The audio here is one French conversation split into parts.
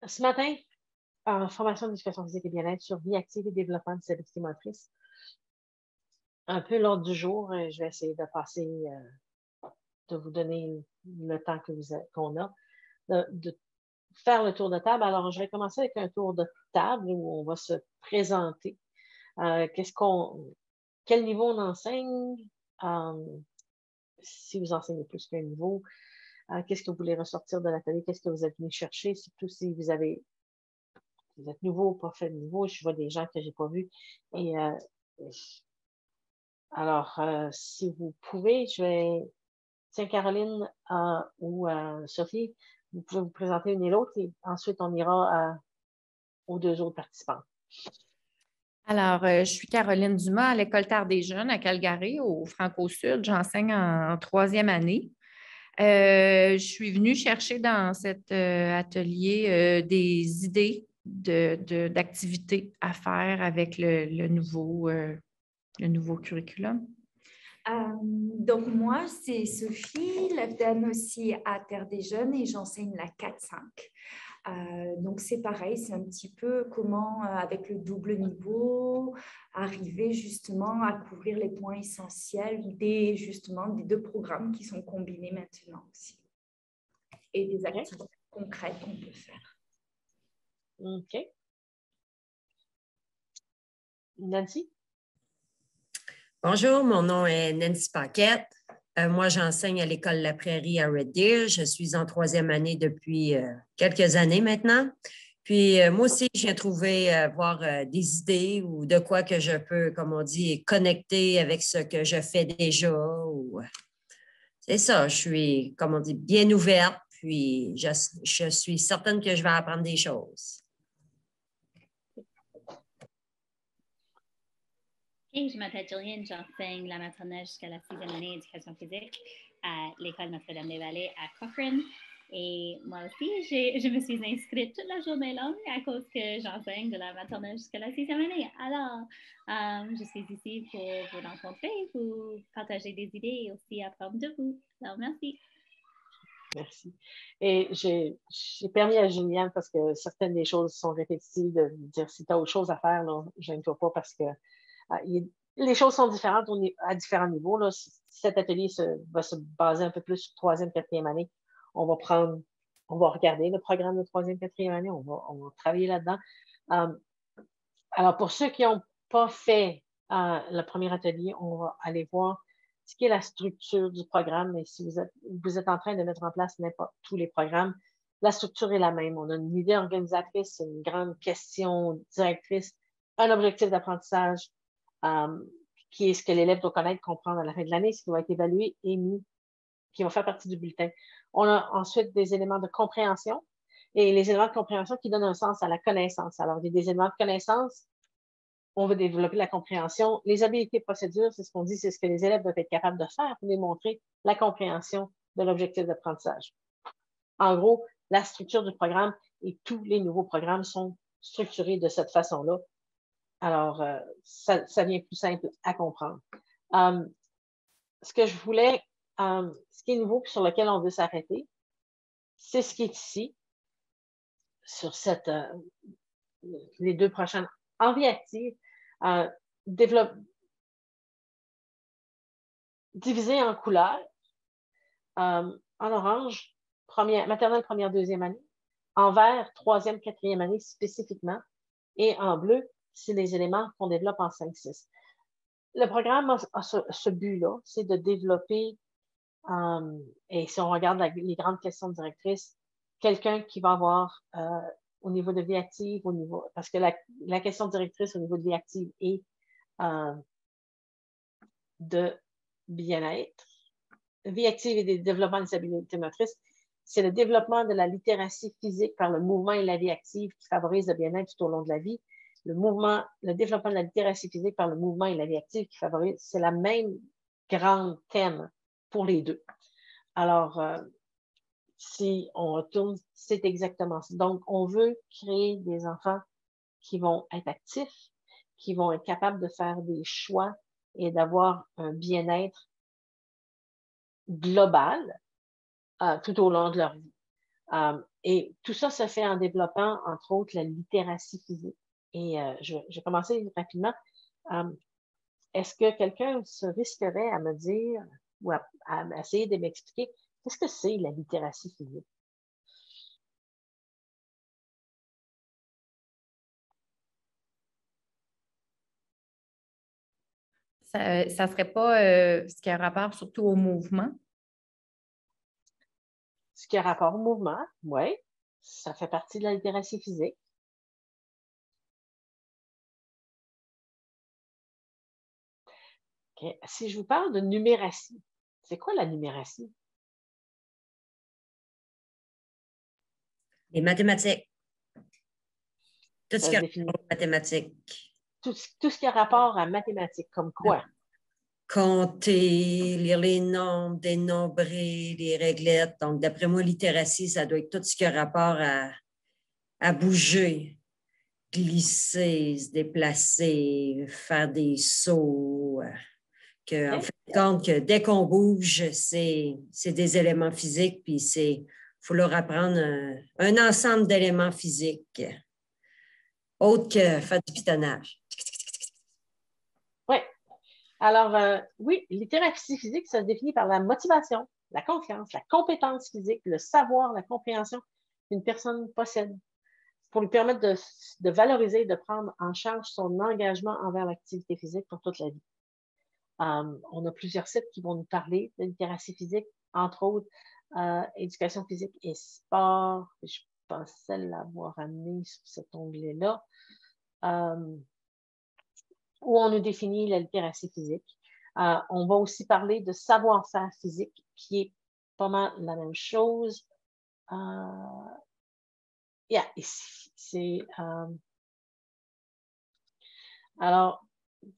Ce matin, en formation d'éducation physique et bien-être sur vie active et développement des habiletés motrices. Un peu l'ordre du jour, je vais essayer de passer, de vous donner le temps qu'on a, de faire le tour de table. Alors, je vais commencer avec un tour de table où on va se présenter. Quel niveau on enseigne? Si vous enseignez plus qu'un niveau, qu'est-ce que vous voulez ressortir de l'atelier? Qu'est-ce que vous êtes venu chercher? Surtout si vous êtes nouveau, pas fait de niveau. Je vois des gens que j'ai pas vus. Et alors, si vous pouvez, tiens, Caroline ou Sophie, vous pouvez vous présenter une et l'autre et ensuite on ira aux deux autres participants. Alors, je suis Caroline Dumas à l'École Terre des Jeunes à Calgary, au Franco-Sud. J'enseigne en troisième année. Je suis venue chercher dans cet atelier des idées d'activités à faire avec le nouveau curriculum. Donc, moi, c'est Sophie, LEFDEN aussi à Terre des Jeunes et j'enseigne la 4-5. Donc, c'est pareil, c'est un petit peu comment, avec le double niveau, arriver justement à couvrir les points essentiels des deux programmes qui sont combinés maintenant aussi. Et des activités concrètes qu'on peut faire. OK. Nancy? Bonjour, mon nom est Nancy Paquette. Moi, j'enseigne à l'École La Prairie à Red Deer. Je suis en troisième année depuis quelques années maintenant. Puis, moi aussi, j'ai trouvé voir des idées ou de quoi que je peux, comme on dit, connecter avec ce que je fais déjà. C'est ça, je suis, comme on dit, bien ouverte. Puis, je suis certaine que je vais apprendre des choses. Et je m'appelle Jillian, j'enseigne la maternelle jusqu'à la 6e année d'éducation physique à l'École Notre-Dame-des-Vallées à Cochrane. Et moi aussi, je me suis inscrite toute la journée longue à cause que j'enseigne de la maternelle jusqu'à la 6e année. Alors, je suis ici pour vous rencontrer, vous partager des idées et aussi apprendre de vous. Alors, merci. Merci. Et j'ai permis à Juliane, parce que certaines des choses sont répétitives, de dire si tu as autre chose à faire, je ne pas parce que les choses sont différentes à différents niveaux. Là. Cet atelier va se baser un peu plus sur troisième, quatrième année. On va regarder le programme de troisième, quatrième année. On va travailler là-dedans. Alors, pour ceux qui n'ont pas fait le premier atelier, on va aller voir ce qui est la structure du programme. Et si vous êtes en train de mettre en place n'importe tous les programmes, la structure est la même. On a une idée organisatrice, une grande question directrice, un objectif d'apprentissage qui est ce que l'élève doit connaître, comprendre à la fin de l'année, ce qui va être évalué et mis, qui va faire partie du bulletin. On a ensuite des éléments de compréhension et les éléments de compréhension qui donnent un sens à la connaissance. Alors, il y a des éléments de connaissance, on veut développer la compréhension. Les habiletés de procédure, c'est ce qu'on dit, c'est ce que les élèves doivent être capables de faire pour démontrer la compréhension de l'objectif d'apprentissage. En gros, la structure du programme et tous les nouveaux programmes sont structurés de cette façon-là. Alors, ça devient plus simple à comprendre. Ce que je voulais, ce qui est nouveau et sur lequel on veut s'arrêter, c'est ce qui est ici, sur les deux prochaines. En vie active, divisé en couleurs. En orange, maternelle, première, deuxième année. En vert, troisième, quatrième année spécifiquement. Et en bleu, c'est les éléments qu'on développe en 5-6. Le programme a ce but-là, c'est de développer, et si on regarde les grandes questions directrices, quelqu'un qui va avoir au niveau de vie active, parce que la question directrice au niveau de vie active est de bien-être. Vie active et développement des habiletés motrices, c'est le développement de la littératie physique par le mouvement et la vie active qui favorise le bien-être tout au long de la vie. Le développement de la littératie physique par le mouvement et la vie active qui favorise, c'est la même grande thème pour les deux. Alors, si on retourne, c'est exactement ça. Donc, on veut créer des enfants qui vont être actifs, qui vont être capables de faire des choix et d'avoir un bien-être global tout au long de leur vie. Et tout ça se fait en développant, entre autres, la littératie physique. Et je vais commencer rapidement. Est-ce que quelqu'un se risquerait à me dire ou à essayer de m'expliquer qu'est-ce que c'est la littératie physique? Ça ne serait pas ce qui a rapport surtout au mouvement? Ce qui a rapport au mouvement, oui, ça fait partie de la littératie physique. Okay. Si je vous parle de numératie, c'est quoi la numératie? Les mathématiques. Tout ce Ça qui se est définit. mathématiques. Tout ce qui a rapport à mathématiques, comme quoi? Compter, lire les nombres, dénombrer, les réglettes. Donc, d'après moi, littératie, ça doit être tout ce qui a rapport à bouger, glisser, se déplacer, faire des sauts. En fait, compte que dès qu'on bouge, c'est des éléments physiques, puis il faut leur apprendre un ensemble d'éléments physiques, autre que faire du pitonnage. Oui. Alors, oui, littératie physique, ça se définit par la motivation, la confiance, la compétence physique, le savoir, la compréhension qu'une personne possède pour lui permettre de valoriser, de prendre en charge son engagement envers l'activité physique pour toute la vie. On a plusieurs sites qui vont nous parler de littératie physique, entre autres éducation physique et sport. Je pensais l'avoir amené sur cet onglet-là, où on nous définit la littératie physique. On va aussi parler de savoir-faire physique, qui est pas mal la même chose. Alors,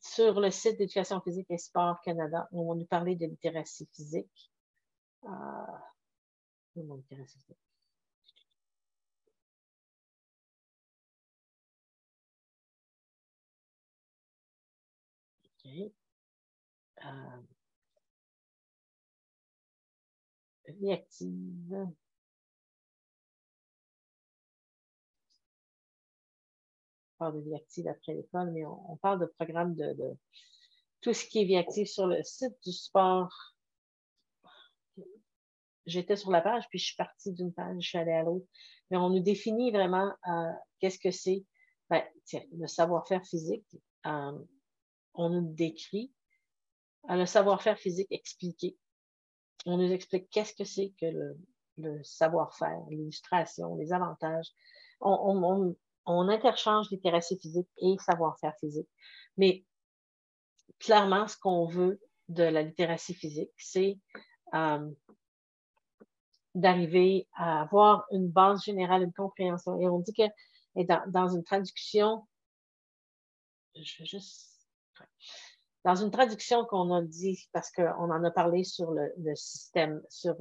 sur le site d'Éducation physique et sport Canada, on va nous parler de littératie physique. Littératie physique. OK. Vie active. On parle de vie active après l'école, mais on parle de programme de tout ce qui est vie active sur le site du sport. J'étais sur la page, puis je suis partie d'une page, je suis allée à l'autre. Mais on nous définit vraiment qu'est-ce que c'est. Ben, tiens, le savoir-faire physique. On nous décrit le savoir-faire physique expliqué. On nous explique qu'est-ce que c'est que le savoir-faire, l'illustration, les avantages. On interchange littératie physique et savoir-faire physique. Mais clairement, ce qu'on veut de la littératie physique, c'est d'arriver à avoir une base générale, une compréhension. Et on dit que dans une traduction, je vais juste... Dans une traduction qu'on a dit, parce qu'on en a parlé sur le système, sur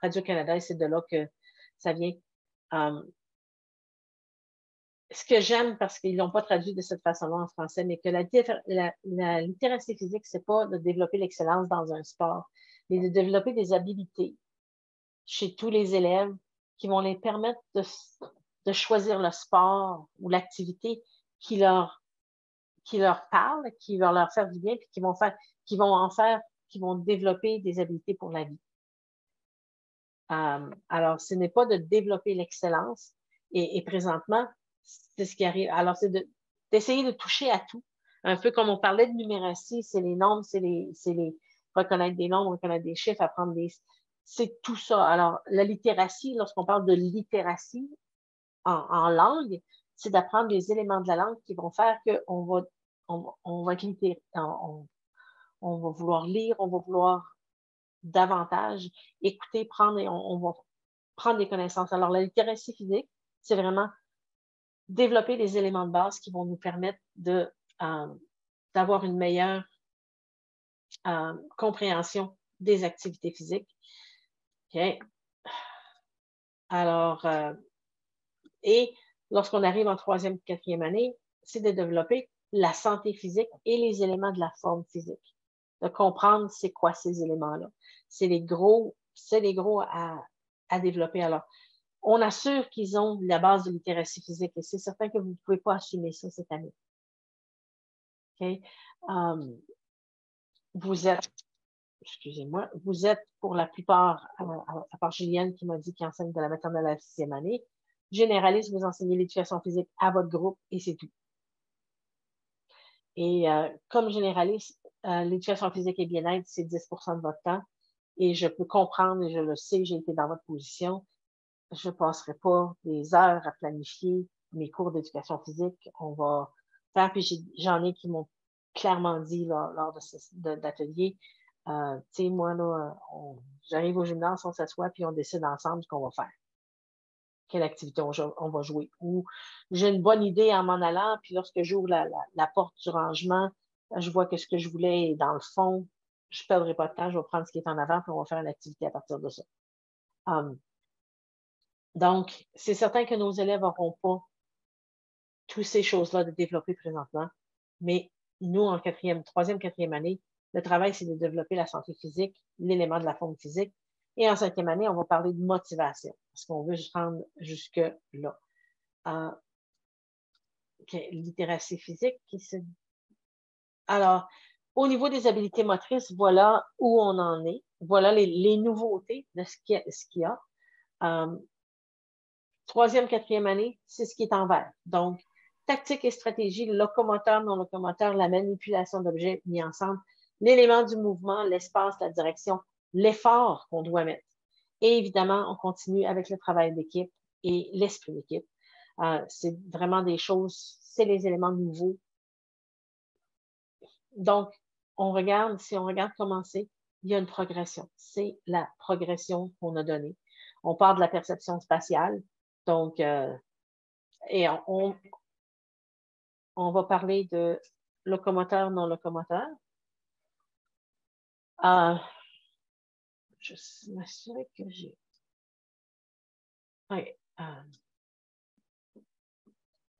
Radio-Canada, et c'est de là que ça vient. Ce que j'aime, parce qu'ils ne l'ont pas traduit de cette façon-là en français, mais que la littératie physique, ce n'est pas de développer l'excellence dans un sport, mais de développer des habilités chez tous les élèves qui vont les permettre de choisir le sport ou l'activité qui leur parle, qui va leur faire du bien, puis qui vont développer des habiletés pour la vie. Alors, ce n'est pas de développer l'excellence, et présentement, c'est ce qui arrive. Alors, c'est d'essayer de toucher à tout. Un peu comme on parlait de numératie, c'est les nombres, c'est les reconnaître des nombres, reconnaître des chiffres, apprendre c'est tout ça. Alors, la littératie, lorsqu'on parle de littératie en langue, c'est d'apprendre les éléments de la langue qui vont faire qu'on va être littéraire, on va vouloir lire, on va vouloir davantage écouter, prendre, et on va prendre des connaissances. Alors, la littératie physique, c'est vraiment développer les éléments de base qui vont nous permettre d'avoir une meilleure compréhension des activités physiques. OK. Alors, et lorsqu'on arrive en 3e, 4e année, c'est de développer la santé physique et les éléments de la forme physique. De comprendre c'est quoi ces éléments-là. C'est les gros à développer. Alors, on assure qu'ils ont la base de littératie physique et c'est certain que vous ne pouvez pas assumer ça cette année. Okay? Vous êtes, excusez-moi, vous êtes pour la plupart, à part Julienne qui m'a dit qu'il enseigne de la maternelle à la 6e année, généraliste, vous enseignez l'éducation physique à votre groupe et c'est tout. Et comme généraliste, l'éducation physique et bien-être, c'est 10% de votre temps. Et je peux comprendre, et je le sais, j'ai été dans votre position, je ne passerai pas des heures à planifier mes cours d'éducation physique. On va faire, puis j'en ai qui m'ont clairement dit lors d'ateliers, tu sais, moi, là, j'arrive au gymnase, on s'assoit, puis on décide ensemble ce qu'on va faire. Quelle activité on va jouer. Ou j'ai une bonne idée en m'en allant, puis lorsque j'ouvre la porte du rangement, je vois que ce que je voulais est dans le fond, je ne perdrai pas de temps, je vais prendre ce qui est en avant, puis on va faire une activité à partir de ça. Donc, c'est certain que nos élèves n'auront pas toutes ces choses-là de développer présentement, mais nous, en troisième, quatrième année, le travail, c'est de développer la santé physique, l'élément de la forme physique. Et en 5e année, on va parler de motivation, parce qu'on veut se rendre jusque-là. Littératie physique. Alors, au niveau des habiletés motrices, voilà où on en est. Voilà les nouveautés de ce qu'il y a. 3e, 4e année, c'est ce qui est en vert. Donc, tactique et stratégie, locomoteur, non locomoteur, la manipulation d'objets mis ensemble, l'élément du mouvement, l'espace, la direction, l'effort qu'on doit mettre. Et évidemment, on continue avec le travail d'équipe et l'esprit d'équipe. C'est vraiment des choses, c'est les éléments nouveaux. Donc, si on regarde comment c'est, il y a une progression. C'est la progression qu'on a donnée. On part de la perception spatiale. Donc, et on va parler de locomoteur, non locomoteur. Je m'assurer que j'ai... Oui.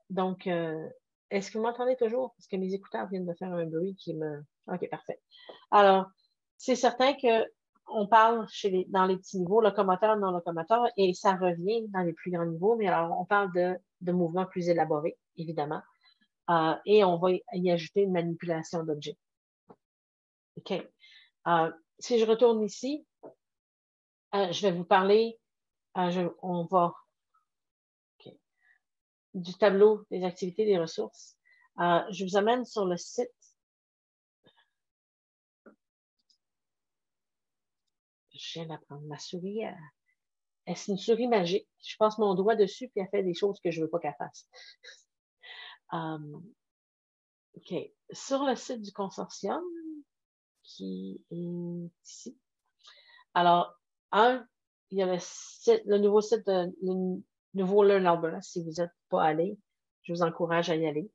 Donc, est-ce que vous m'entendez toujours? Parce que mes écouteurs viennent de faire un bruit qui me... OK, parfait. Alors, c'est certain qu'on parle dans les petits niveaux, locomoteur, non locomoteur, et ça revient dans les plus grands niveaux, mais alors on parle de mouvements plus élaborés, évidemment, et on va y ajouter une manipulation d'objets. OK. Si je retourne ici, je vais vous parler, on va... du tableau des activités des ressources. Je vous amène sur le site. Je viens d'apprendre ma souris. C'est une souris magique. Je passe mon doigt dessus puis elle fait des choses que je ne veux pas qu'elle fasse. OK. Sur le site du consortium, qui est ici. Alors, il y a le nouveau site, le nouveau Learn Alberta. Si vous n'êtes pas allé, je vous encourage à y aller.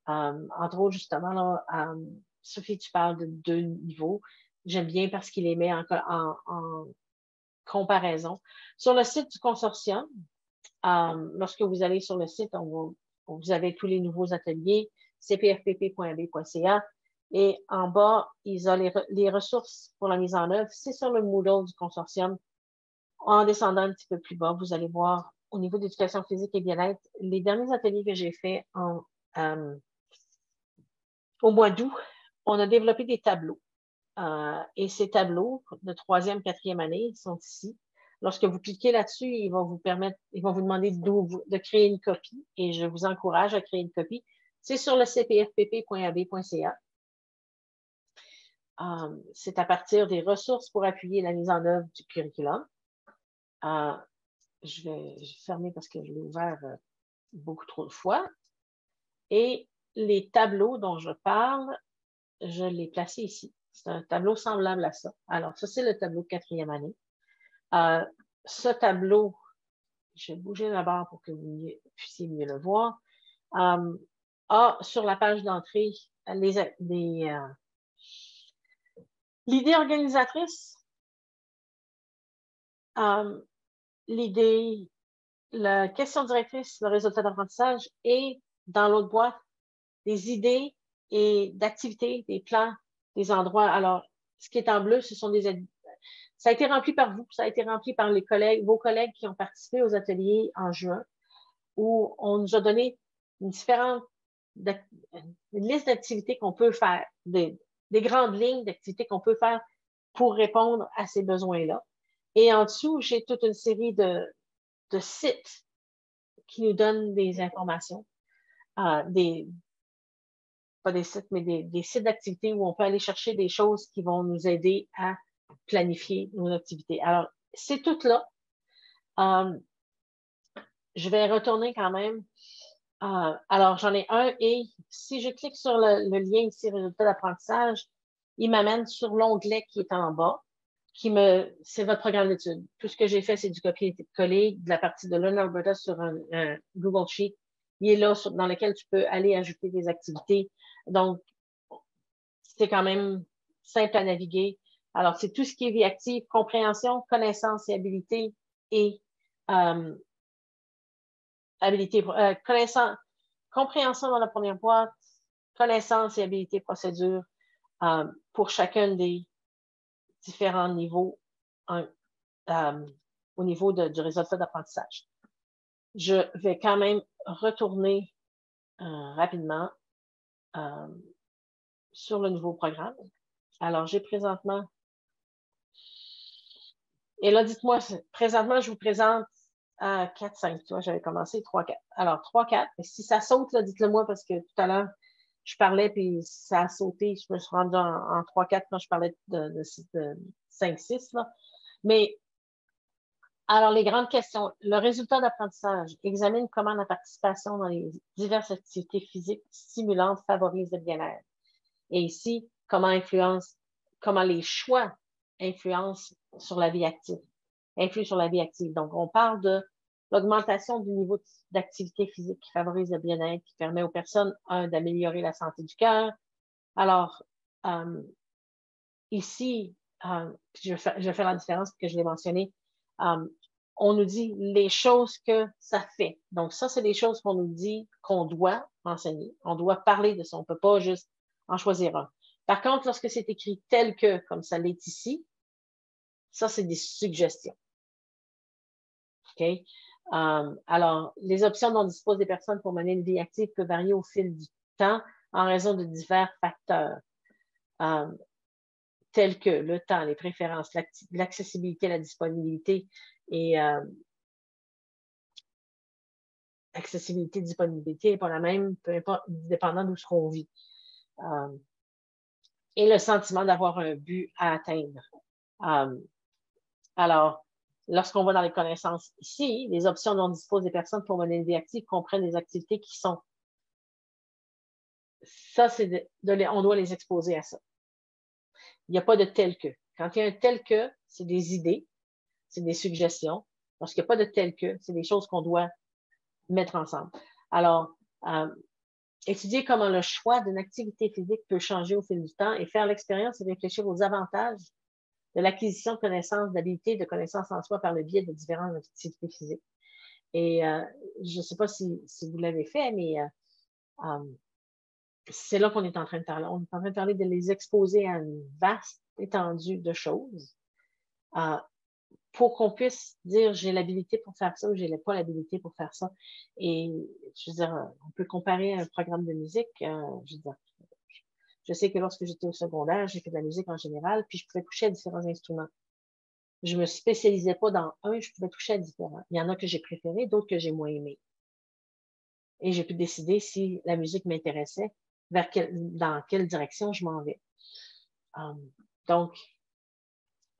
Entre autres, justement, là, Sophie, tu parles de 2 niveaux. J'aime bien parce qu'il les met en comparaison. Sur le site du consortium, lorsque vous allez sur le site, vous avez tous les nouveaux ateliers, cpfpp.ab.ca, et en bas, ils ont les ressources pour la mise en œuvre. C'est sur le Moodle du consortium. En descendant un petit peu plus bas, vous allez voir au niveau d'éducation physique et bien-être, les derniers ateliers que j'ai faits au mois d'août, on a développé des tableaux. Et ces tableaux de 3e, 4e année sont ici. Lorsque vous cliquez là-dessus, ils vont vous demander de créer une copie et je vous encourage à créer une copie. C'est sur le cpfpp.ab.ca. C'est à partir des ressources pour appuyer la mise en œuvre du curriculum. Je vais fermer parce que je l'ai ouvert beaucoup trop de fois. Et les tableaux dont je parle, je l'ai placé ici. C'est un tableau semblable à ça. Alors, ça, c'est le tableau de 4e année. Ce tableau, je vais bouger d'abord pour que vous puissiez mieux le voir, a sur la page d'entrée l'idée organisatrice, la question directrice, le résultat d'apprentissage et dans l'autre boîte, des idées et d'activités, des plans, des endroits. Alors, ce qui est en bleu, ce sont ça a été rempli par vous, ça a été rempli par les collègues, vos collègues qui ont participé aux ateliers en juin, où on nous a donné une liste d'activités qu'on peut faire, des grandes lignes d'activités qu'on peut faire pour répondre à ces besoins-là. Et en dessous, j'ai toute une série de sites qui nous donnent des informations, pas des sites, mais des sites d'activités où on peut aller chercher des choses qui vont nous aider à planifier nos activités. Alors, c'est tout là. Je vais retourner quand même. Alors, j'en ai un et si je clique sur le lien ici, résultats d'apprentissage, il m'amène sur l'onglet qui est en bas, c'est votre programme d'études. Tout ce que j'ai fait, c'est du copier-coller de la partie de Learn Alberta sur un Google Sheet. Il est là dans lequel tu peux aller ajouter des activités. Donc, c'est quand même simple à naviguer. Alors, c'est tout ce qui est vie active, compréhension, connaissance et habilité et compréhension dans la première boîte, connaissance et habilité procédure pour chacun des différents niveaux au niveau du résultat d'apprentissage. Je vais quand même retourner rapidement sur le nouveau programme. Alors, j'ai présentement... Et là, dites-moi, présentement, je vous présente 4, 5. Tu vois, j'avais commencé 3, 4. Alors, 3, 4. Et si ça saute, là, dites-le moi parce que tout à l'heure, je parlais puis ça a sauté. Je me suis rendue en 3, 4 quand je parlais de 5, 6. Là. Mais, alors, les grandes questions. Le résultat d'apprentissage examine comment la participation dans les diverses activités physiques stimulantes favorise le bien-être. Et ici, comment les choix influent sur la vie active. Donc, on parle de l'augmentation du niveau d'activité physique qui favorise le bien-être, qui permet aux personnes, d'améliorer la santé du cœur. Alors, ici, je fais la différence parce que je l'ai mentionné, on nous dit les choses que ça fait. Donc, ça, c'est des choses qu'on nous dit qu'on doit enseigner. On doit parler de ça. On ne peut pas juste en choisir un. Par contre, lorsque c'est écrit tel que, comme ça l'est ici, ça, c'est des suggestions. OK? Alors, les options dont disposent des personnes pour mener une vie active peuvent varier au fil du temps en raison de divers facteurs, tels que le temps, les préférences, l'accessibilité, la disponibilité et accessibilité, disponibilité n'est pas la même, peu importe, dépendant d'où ce qu'on vit. Et le sentiment d'avoir un but à atteindre. Alors, lorsqu'on va dans les connaissances ici, les options dont disposent des personnes pour mener une vie active comprennent des activités qui sont... Ça, c'est on doit les exposer à ça. Il n'y a pas de tel que. Quand il y a un tel que, c'est des idées, c'est des suggestions. Lorsqu'il n'y a pas de tel que, c'est des choses qu'on doit mettre ensemble. Alors, étudier comment le choix d'une activité physique peut changer au fil du temps et faire l'expérience et réfléchir aux avantages de l'acquisition de connaissances, d'habilités, de connaissances en soi par le biais de différentes activités physiques. Et je ne sais pas si vous l'avez fait, mais c'est là qu'on est en train de parler. On est en train de parler de les exposer à une vaste étendue de choses pour qu'on puisse dire j'ai l'habilité pour faire ça ou j'ai pas l'habilité pour faire ça. Et je veux dire, on peut comparer un programme de musique. Je veux dire, je sais que lorsque j'étais au secondaire, j'ai fait de la musique en général, puis je pouvais toucher à différents instruments. Je me spécialisais pas dans un, je pouvais toucher à différents. Il y en a que j'ai préférés, d'autres que j'ai moins aimés. Et j'ai pu décider si la musique m'intéressait, dans quelle direction je m'en vais. Donc,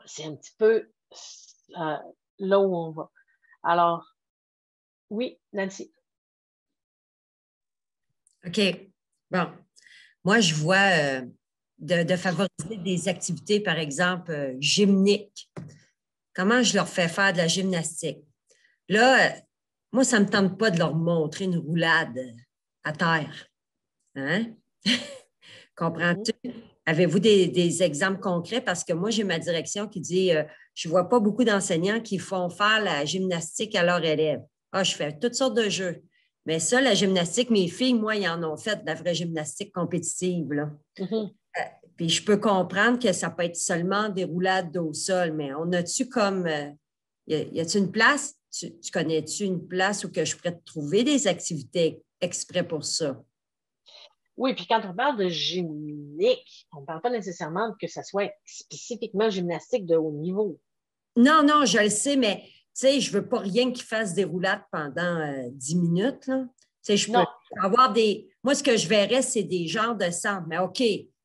c'est un petit peu là où on va. Alors, oui, Nancy. OK. Bon. Moi, je vois de favoriser des activités, par exemple, gymniques. Comment je leur fais faire de la gymnastique? Là, moi, ça ne me tente pas de leur montrer une roulade à terre. Hein? Comprends-tu? Avez-vous des exemples concrets? Parce que moi, j'ai ma direction qui dit je ne vois pas beaucoup d'enseignants qui font faire la gymnastique à leurs élèves. Ah, je fais toutes sortes de jeux. Mais ça, la gymnastique, mes filles, moi, ils en ont fait de la vraie gymnastique compétitive. Là. Puis je peux comprendre que ça peut être seulement des roulades dos au sol, mais on a-tu comme, y a-tu une place, tu connais-tu une place où que je pourrais te trouver des activités exprès pour ça? Oui, puis quand on parle de gymnique, on ne parle pas nécessairement que ça soit spécifiquement gymnastique de haut niveau. Non, non, je le sais, mais tu sais, je ne veux pas rien qui fasse des roulades pendant 10 minutes, là. Tu sais, je peux Non, avoir des... Moi, ce que je verrais, c'est des genres de centres. Mais OK,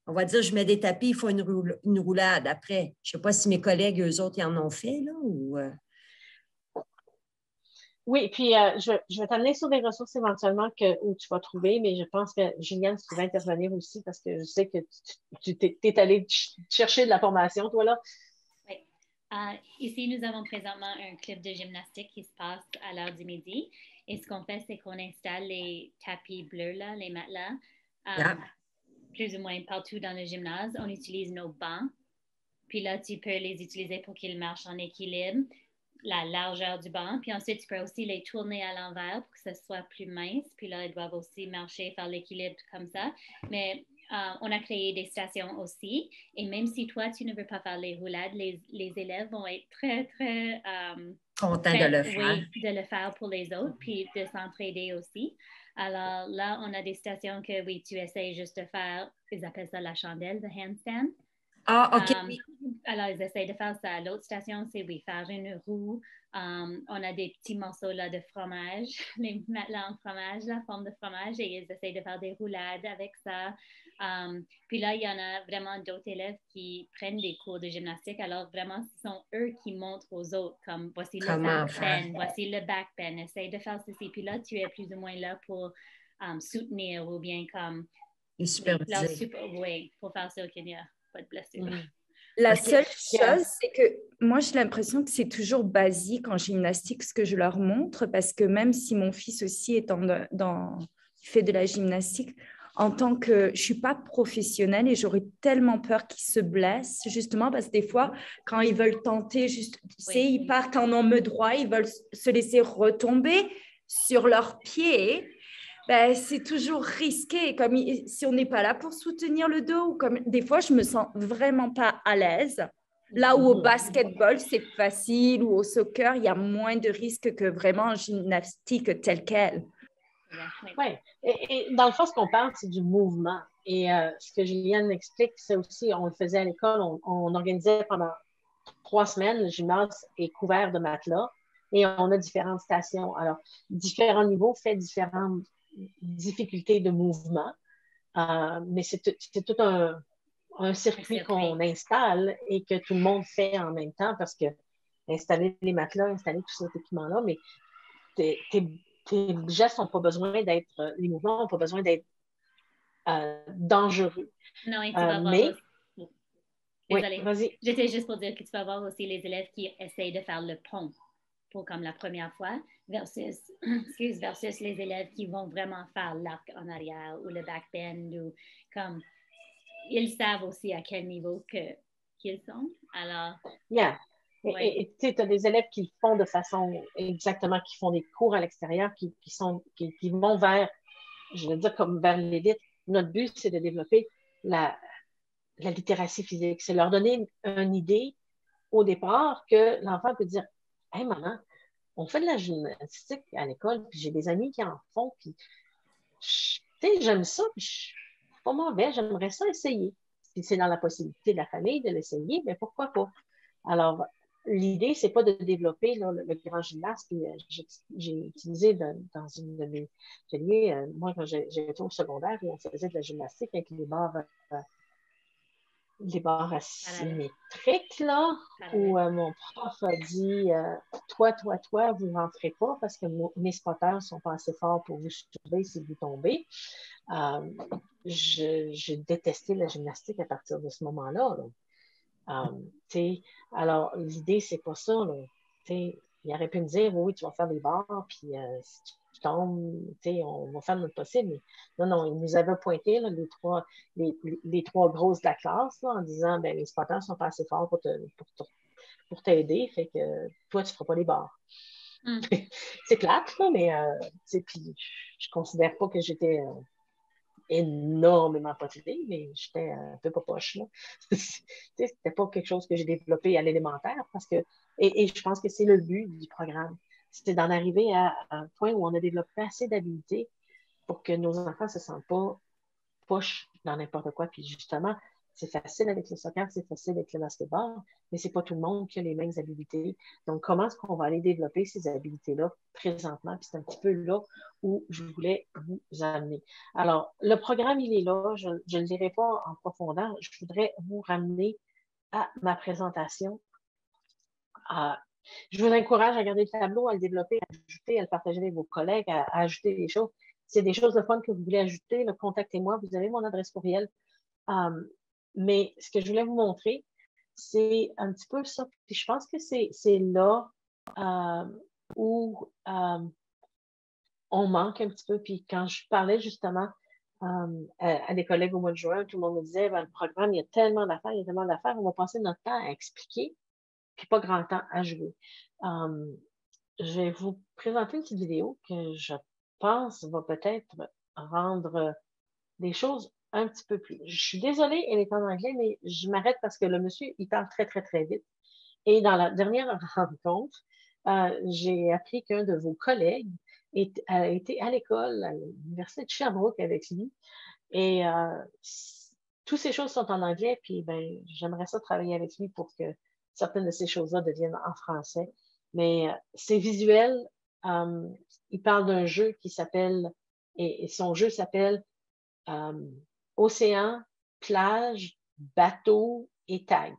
on va dire, je mets des tapis, il faut une roulade après. Je ne sais pas si mes collègues, eux autres, ils en ont fait, là, ou... oui, puis je vais t'amener sur des ressources éventuellement où tu vas trouver, mais je pense que Juliane, tu vas intervenir aussi parce que je sais que tu t'es allé chercher de la formation, toi, là. Oui. Ici, nous avons présentement un club de gymnastique qui se passe à l'heure du midi. Et ce qu'on fait, c'est qu'on installe les tapis bleus, là, les matelas, Yeah. plus ou moins partout dans le gymnase. On utilise nos bancs. Puis là, tu peux les utiliser pour qu'ils marchent en équilibre, la largeur du banc. Puis ensuite, tu peux aussi les tourner à l'envers pour que ce soit plus mince. Puis là, ils doivent aussi marcher, faire l'équilibre comme ça. Mais on a créé des stations aussi. Et même si toi, tu ne veux pas faire les roulades, les élèves vont être très, très... Content de le faire. Oui, de le faire pour les autres, puis de s'entraider aussi. Alors là, on a des stations que, oui, tu essaies juste de faire, ils appellent ça la chandelle, le handstand. Ah, OK. Alors, ils essayent de faire ça. L'autre station, c'est, oui, faire une roue. On a des petits morceaux là, de fromage, les matelas en fromage, la forme de fromage, et ils essayent de faire des roulades avec ça. Puis là, il y en a vraiment d'autres élèves qui prennent des cours de gymnastique. Alors, vraiment, ce sont eux qui montrent aux autres, comme voici le back bend, voici le back bend, essaye de faire ceci. Puis là, tu es plus ou moins là pour soutenir ou bien comme... Et superviser. Oui, pour faire sûr qu'il n'y a pas de blessure. La seule chose, c'est que moi, j'ai l'impression que c'est toujours basique en gymnastique ce que je leur montre, parce que même si mon fils aussi est fait de la gymnastique, en tant que je ne suis pas professionnelle et j'aurais tellement peur qu'ils se blessent, justement, parce que des fois, quand ils veulent tenter, juste, tu sais, ils partent en homme droit, ils veulent se laisser retomber sur leurs pieds. Ben, c'est toujours risqué, comme si on n'est pas là pour soutenir le dos, ou comme des fois, je me sens vraiment pas à l'aise. Là où au basketball, c'est facile, ou au soccer, il y a moins de risques que vraiment en gymnastique telle qu'elle. Oui. Et dans le fond, ce qu'on parle, c'est du mouvement. Et ce que Juliane explique, c'est aussi, on le faisait à l'école, on organisait pendant 3 semaines, le gymnase est couvert de matelas et on a différentes stations. Alors, différents niveaux fait différentes difficultés de mouvement, mais c'est tout un circuit qu'on installe et que tout le monde fait en même temps parce que installer les matelas, installer tout cet équipement-là, mais tes gestes n'ont pas besoin d'être, les mouvements n'ont pas besoin d'être dangereux. Non, et tu vas voir mais aussi. Désolée. Oui, vas-y. J'étais juste pour dire que tu vas voir aussi les élèves qui essayent de faire le pont pour comme la première fois versus les élèves qui vont vraiment faire l'arc en arrière ou le back bend ou comme ils savent aussi à quel niveau qu'ils sont. Alors, yeah. Et tu as des élèves qui le font de façon exactement, qui font des cours à l'extérieur, qui vont vers, je veux dire, comme vers l'élite. Notre but, c'est de développer la littératie physique. C'est leur donner une idée au départ que l'enfant peut dire « Hey, maman, on fait de la gymnastique à l'école, puis j'ai des amis qui en font, puis j'aime ça, puis je suis pas mauvais, j'aimerais ça essayer. » Puis c'est dans la possibilité de la famille de l'essayer, mais pourquoi pas? Alors, l'idée, c'est pas de développer là, le grand gymnase. Puis, j'ai utilisé dans une de mes ateliers, moi, quand j'étais au secondaire, on faisait de la gymnastique avec les barres asymétriques, là, où mon prof a dit toi, vous rentrez pas parce que mes spotters sont pas assez forts pour vous sauver si vous tombez. J'ai détesté la gymnastique à partir de ce moment-là. Alors, l'idée, c'est pas ça. Là. Il aurait pu me dire oui, tu vas faire des barres, puis si tu tombes, on va faire notre possible. Mais non, il nous avait pointé là, les trois grosses de la classe là, en disant ben, les spotters sont pas assez forts pour t'aider, fait que toi, tu feras pas les barres. C'est plate, là, mais puis je considère pas que j'étais énormément motivée, mais j'étais un peu pas poche, là. C'était pas quelque chose que j'ai développé à l'élémentaire parce que, et je pense que c'est le but du programme. C'était d'en arriver à un point où on a développé assez d'habiletés pour que nos enfants ne se sentent pas poche dans n'importe quoi. Puis justement, c'est facile avec le soccer, c'est facile avec le basketball, mais c'est pas tout le monde qui a les mêmes habilités. Donc, comment est-ce qu'on va aller développer ces habilités-là présentement? Puis c'est un petit peu là où je voulais vous amener. Alors, le programme, il est là. Je ne le dirai pas en profondeur. Je voudrais vous ramener à ma présentation. Je vous encourage à garder le tableau, à le développer, à ajouter, à le partager avec vos collègues, à ajouter des choses. C'est des choses de fun que vous voulez ajouter, contactez-moi. Vous avez mon adresse courriel. Mais ce que je voulais vous montrer, c'est un petit peu ça. Puis je pense que c'est là où on manque un petit peu. Puis quand je parlais justement à des collègues au mois de juin, tout le monde me disait, ben, le programme, il y a tellement d'affaires, on va passer notre temps à expliquer, puis pas grand temps à jouer. Je vais vous présenter une petite vidéo que je pense va peut-être rendre des choses un petit peu plus. Je suis désolée, elle est en anglais, mais je m'arrête parce que le monsieur, il parle très, très, très vite. Et dans la dernière rencontre, j'ai appris qu'un de vos collègues a été à l'école, à l'Université de Sherbrooke avec lui. Et toutes ces choses sont en anglais, puis ben, j'aimerais ça travailler avec lui pour que certaines de ces choses-là deviennent en français. Mais c'est visuel. Il parle d'un jeu qui s'appelle, et son jeu s'appelle Océan, plage, bateau et tag.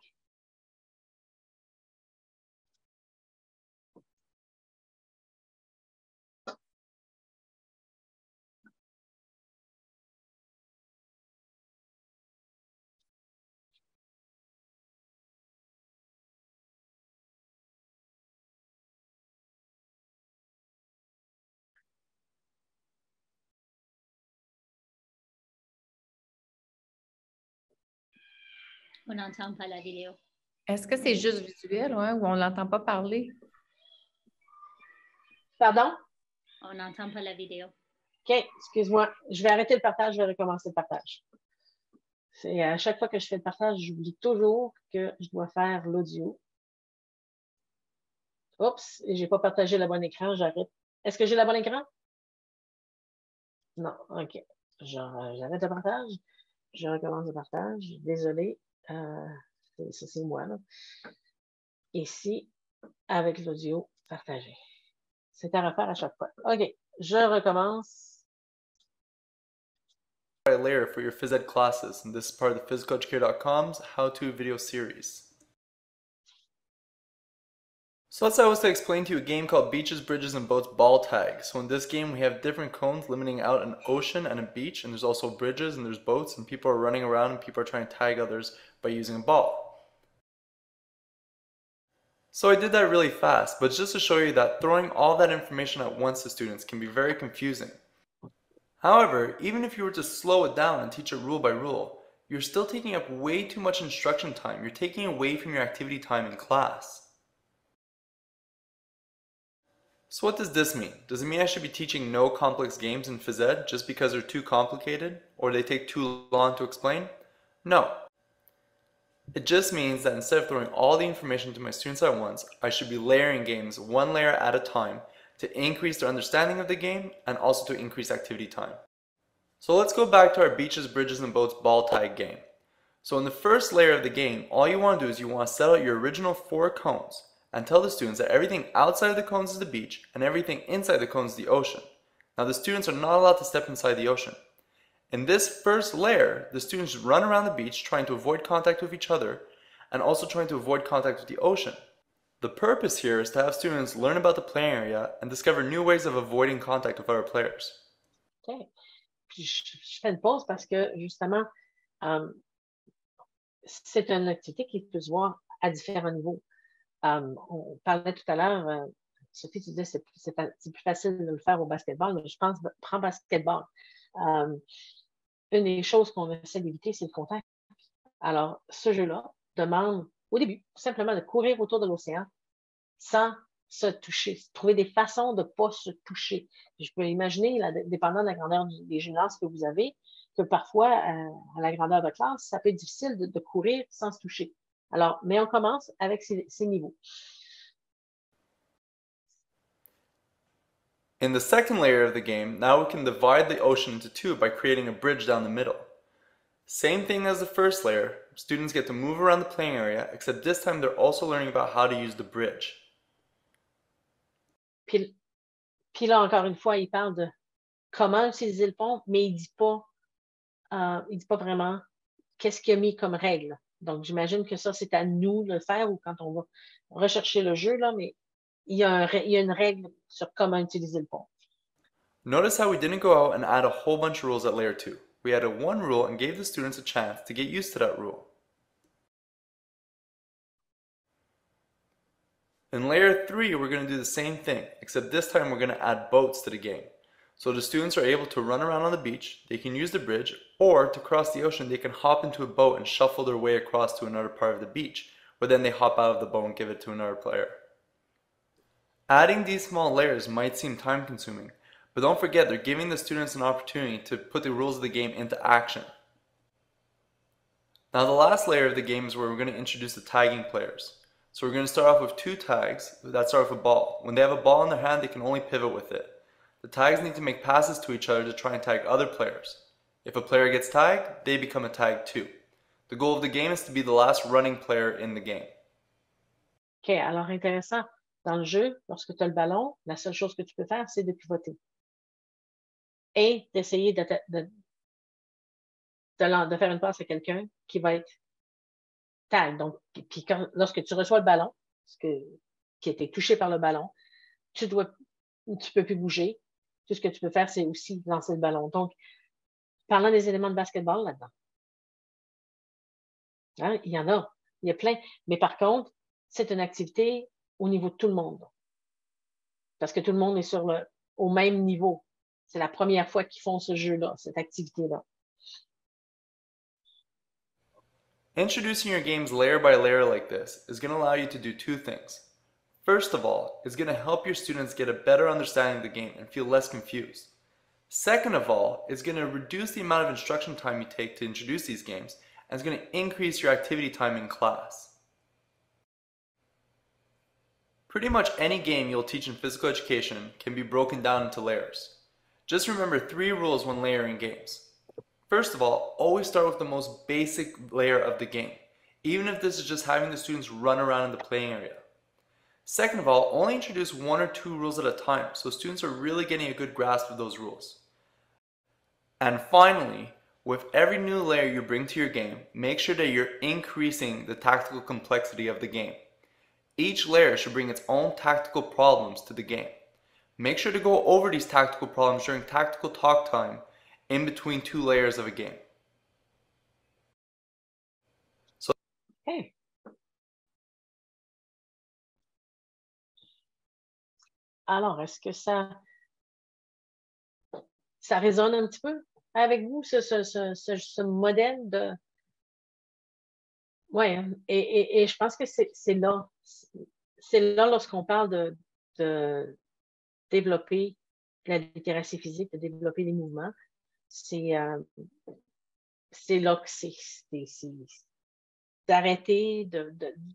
On n'entend pas la vidéo. Est-ce que c'est juste visuel, ouais, ou on ne l'entend pas parler? Pardon? On n'entend pas la vidéo. OK, excuse-moi. Je vais arrêter le partage, je vais recommencer le partage. C'est à chaque fois que je fais le partage, j'oublie toujours que je dois faire l'audio. Oups, et je n'ai pas partagé le bon écran, j'arrête. Est-ce que j'ai le bon écran? Non, OK. J'arrête le partage, je recommence le partage. Désolé, ça c'est moi, là. Ici, avec l'audio partagé. C'est à refaire à chaque fois. OK, je recommence. Layer for your phys ed classes, and this is part of the PhysicalEducator.com's how-to video series. So let's say I was to explain to you a game called Beaches, Bridges, and Boats Ball Tag. So in this game we have different cones limiting out an ocean and a beach, and there's also bridges and there's boats, and people are running around and people are trying to tag others by using a ball. So I did that really fast, but just to show you that throwing all that information at once to students can be very confusing. However, even if you were to slow it down and teach it rule by rule, you're still taking up way too much instruction time. You're taking away from your activity time in class. So what does this mean? Does it mean I should be teaching no complex games in phys ed just because they're too complicated or they take too long to explain? No. It just means that instead of throwing all the information to my students at once, I should be layering games one layer at a time to increase their understanding of the game and also to increase activity time. So let's go back to our Beaches, Bridges, and Boats ball tag game. So in the first layer of the game, all you want to do is you want to set out your original 4 cones and tell the students that everything outside of the cones is the beach and everything inside the cones is the ocean. Now the students are not allowed to step inside the ocean. In this first layer, the students run around the beach trying to avoid contact with each other and also trying to avoid contact with the ocean. The purpose here is to have students learn about the playing area and discover new ways of avoiding contact with other players. OK. Puis je fais une pause parce que, justement, c'est une activité qui peut se voir à différents niveaux. On parlait tout à l'heure, Sophie, tu disais que c'est plus facile de le faire au basketball, mais je pense, prends basketball. Une des choses qu'on essaie d'éviter, c'est le contact. Alors, ce jeu-là demande, au début, tout simplement de courir autour de l'océan sans se toucher, trouver des façons de ne pas se toucher. Je peux imaginer, dépendant de la grandeur des gymnases que vous avez, que parfois, à la grandeur de classe, ça peut être difficile de courir sans se toucher. Alors, mais on commence avec ces niveaux. In the second layer of the game, now we can divide the ocean into two by creating a bridge down the middle. Same thing as the first layer, students get to move around the playing area, except this time they're also learning about how to use the bridge. Puis là, encore une fois, il parle de comment utiliser le pont, mais il dit pas vraiment qu'est-ce qu'il a mis comme règle. Donc, j'imagine que ça, c'est à nous de le faire ou quand on va rechercher le jeu, là, mais il y a une règle sur comment utiliser le pont. Notice how we didn't go out and add a whole bunch of rules at layer 2. We added one rule and gave the students a chance to get used to that rule. In layer 3, we're going to do the same thing, except this time we're going to add boats to the game. So the students are able to run around on the beach, they can use the bridge, or to cross the ocean, they can hop into a boat and shuffle their way across to another part of the beach, where then they hop out of the boat and give it to another player. Adding these small layers might seem time consuming, but don't forget they're giving the students an opportunity to put the rules of the game into action. Now the last layer of the game is where we're going to introduce the tagging players. So we're going to start off with two tags that start with a ball. When they have a ball in their hand, they can only pivot with it. The tags need to make passes to each other to try and tag other players. If a player gets tagged, they become a tag too. The goal of the game is to be the last running player in the game. OK, alors intéressant. Dans le jeu, lorsque tu as le ballon, la seule chose que tu peux faire, c'est de pivoter. Et d'essayer de faire une passe à quelqu'un qui va être tag. Donc, puis lorsque tu reçois le ballon, qui a été touché par le ballon, tu peux plus bouger. Tout ce que tu peux faire, c'est aussi lancer le ballon. Donc, parlant des éléments de basketball là-dedans. Hein, il y a plein. Mais par contre, c'est une activité au niveau de tout le monde. Parce que tout le monde est au même niveau. C'est la première fois qu'ils font ce jeu-là, cette activité-là. Introducing your games layer by layer like this is going to allow you to do two things. First of all, it's going to help your students get a better understanding of the game and feel less confused. Second of all, it's going to reduce the amount of instruction time you take to introduce these games, and it's going to increase your activity time in class. Pretty much any game you'll teach in physical education can be broken down into layers. Just remember 3 rules when layering games. First of all, always start with the most basic layer of the game, even if this is just having the students run around in the playing area. Second of all, only introduce 1 or 2 rules at a time, so students are really getting a good grasp of those rules. And finally, with every new layer you bring to your game, make sure that you're increasing the tactical complexity of the game. Each layer should bring its own tactical problems to the game. Make sure to go over these tactical problems during tactical talk time in between 2 layers of a game. Okay. Alors, est-ce que ça résonne un petit peu avec vous, ce modèle de... Oui, et je pense que c'est là. C'est là lorsqu'on parle de développer la littératie physique, de développer les mouvements. C'est là que c'est d'arrêter,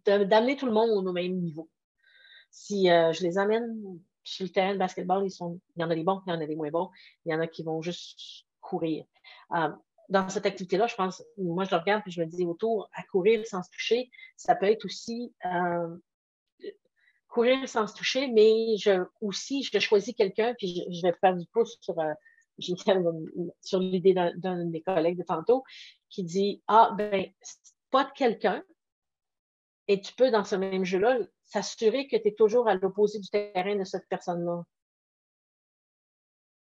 d'amener tout le monde au même niveau. Si je les amène sur le terrain de basketball, il y en a des bons, il y en a des moins bons, il y en a qui vont juste courir. Dans cette activité-là, je pense, moi je le regarde et je me dis autour, à courir sans se toucher, ça peut être aussi courir sans se toucher, mais je choisis quelqu'un puis je vais faire du pouce sur l'idée d'un de mes collègues de tantôt qui dit pas de quelqu'un et tu peux dans ce même jeu-là s'assurer que tu es toujours à l'opposé du terrain de cette personne-là.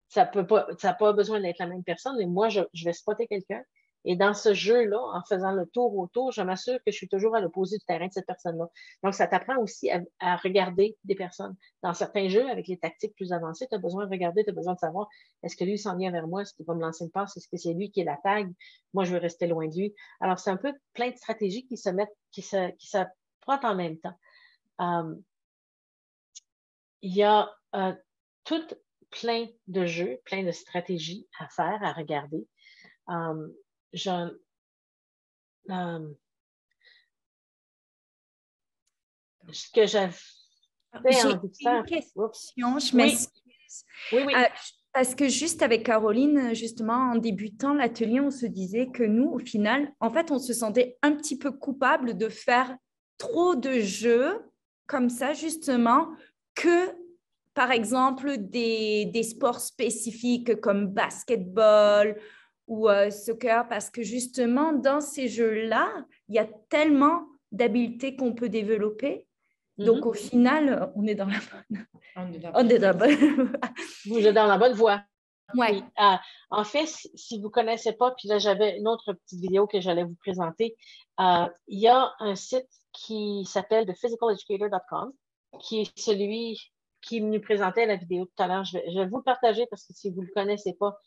Ça n'a pas besoin d'être la même personne, mais moi, je vais spotter quelqu'un. Et dans ce jeu-là, en faisant le tour autour, je m'assure que je suis toujours à l'opposé du terrain de cette personne-là. Donc, ça t'apprend aussi à regarder des personnes. Dans certains jeux, avec les tactiques plus avancées, tu as besoin de regarder, tu as besoin de savoir, est-ce que lui s'en vient vers moi, est-ce qu'il va me lancer une passe, est-ce que c'est lui qui est la tag, moi, je veux rester loin de lui. Alors, c'est un peu plein de stratégies qui s'apprennent en même temps. Il y a tout plein de jeux, plein de stratégies à faire, à regarder. Je, ce que j'avais J'ai envie de faire. une question, je Oui, m'excuse. oui. Parce que juste avec Caroline, justement, en débutant l'atelier, on se disait que nous, au final, en fait, on se sentait un petit peu coupable de faire trop de jeux comme ça, justement, que, par exemple, des sports spécifiques comme basketball ou soccer, parce que justement, dans ces jeux-là, il y a tellement d'habiletés qu'on peut développer. Donc, au final, on est dans la bonne. On est dans la bonne. Vous êtes dans la bonne voie. Ouais. Puis, en fait, si vous ne connaissez pas, puis là, j'avais une autre petite vidéo que j'allais vous présenter. Il y a un site qui s'appelle thephysicaleducator.com, qui est celui qui nous présentait la vidéo tout à l'heure. Je vais vous le partager parce que si vous ne le connaissez pas,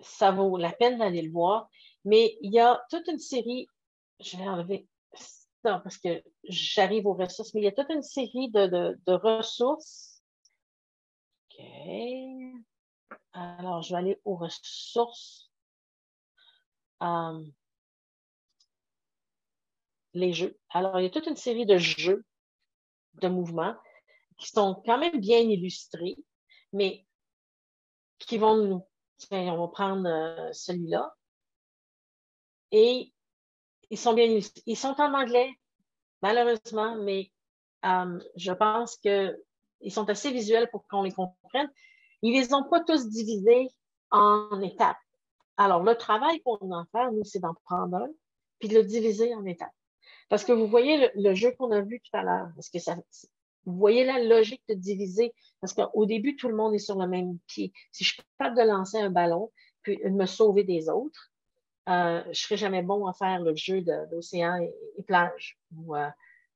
ça vaut la peine d'aller le voir. Mais il y a toute une série, je vais enlever ça parce que j'arrive aux ressources, mais il y a toute une série de ressources. OK. Alors, je vais aller aux ressources. Les jeux. Alors, il y a toute une série de jeux, de mouvements qui sont quand même bien illustrés, mais qui vont nous... Tiens, on va prendre celui-là. Et ils sont bien illustrés. Ils sont en anglais, malheureusement, mais je pense qu'ils sont assez visuels pour qu'on les comprenne. Ils ne les ont pas tous divisés en étapes. Alors, le travail qu'on a à faire, nous, c'est d'en prendre un, puis de le diviser en étapes. Parce que vous voyez le jeu qu'on a vu tout à l'heure, parce que vous voyez la logique de diviser, parce qu'au début, tout le monde est sur le même pied. Si je suis capable de lancer un ballon, puis de me sauver des autres, je ne serai jamais bon à faire le jeu d'océan et plage.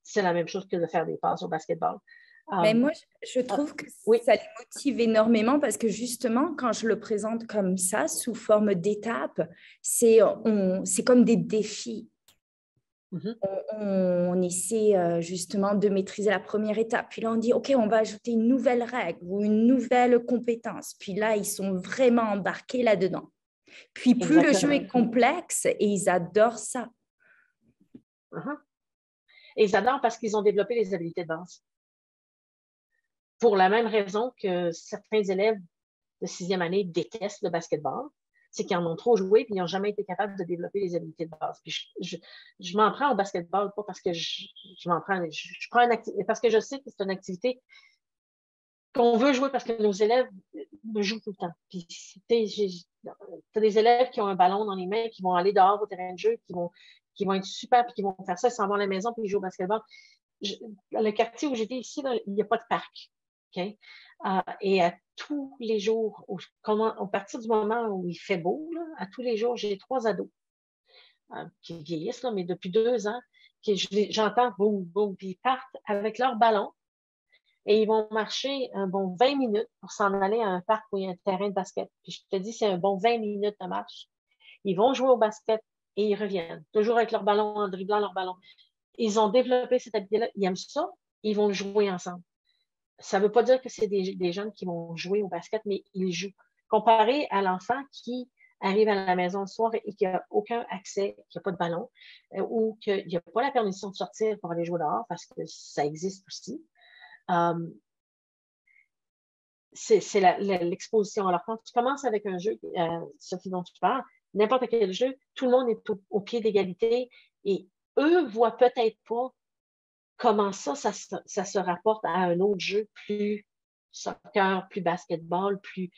C'est la même chose que de faire des passes au basketball. Mais moi, je trouve que ça les motive énormément parce que justement, quand je le présente comme ça, sous forme d'étapes, c'est comme des défis. On essaie justement de maîtriser la première étape. Puis là, on dit, OK, on va ajouter une nouvelle règle ou une nouvelle compétence. Puis là, ils sont vraiment embarqués là-dedans. Puis plus le jeu est complexe, et ils adorent ça. Et ils adorent parce qu'ils ont développé les habiletés de base. Pour la même raison que certains élèves de 6e année détestent le basketball, c'est qu'ils en ont trop joué et ils n'ont jamais été capables de développer les habiletés de base. Puis je m'en prends au basketball, pas parce que je m'en prends, je prends parce que je sais que c'est une activité qu'on veut jouer parce que nos élèves me jouent tout le temps. Puis tu as des élèves qui ont un ballon dans les mains, qui vont aller dehors au terrain de jeu, qui vont être super, puis qui vont faire ça, ils s'en vont à la maison, puis ils jouent au basketball. Le quartier où j'étais ici, là, il n'y a pas de parc. Okay? Et à tous les jours, à partir du moment où il fait beau, là, à tous les jours, j'ai 3 ados qui vieillissent, là, mais depuis 2 ans, j'entends boum, boum, puis ils partent avec leur ballon et ils vont marcher un bon 20 minutes pour s'en aller à un parc où il y a un terrain de basket. Puis je te dis, c'est un bon 20 minutes de marche. Ils vont jouer au basket et ils reviennent, toujours avec leur ballon, en dribblant leur ballon. Ils ont développé cette habileté-là, ils aiment ça, ils vont jouer ensemble. Ça ne veut pas dire que c'est des jeunes qui vont jouer au basket, mais ils jouent. Comparé à l'enfant qui arrive à la maison le soir et qui n'a aucun accès, qui n'a pas de ballon, ou qu'il n'y a pas la permission de sortir pour aller jouer dehors, parce que ça existe aussi. C'est l'exposition. Alors, quand tu commences avec un jeu, Sophie dont tu parles, n'importe quel jeu, tout le monde est au pied d'égalité et eux ne voient peut-être pas comment ça se rapporte à un autre jeu plus soccer, plus basketball, plus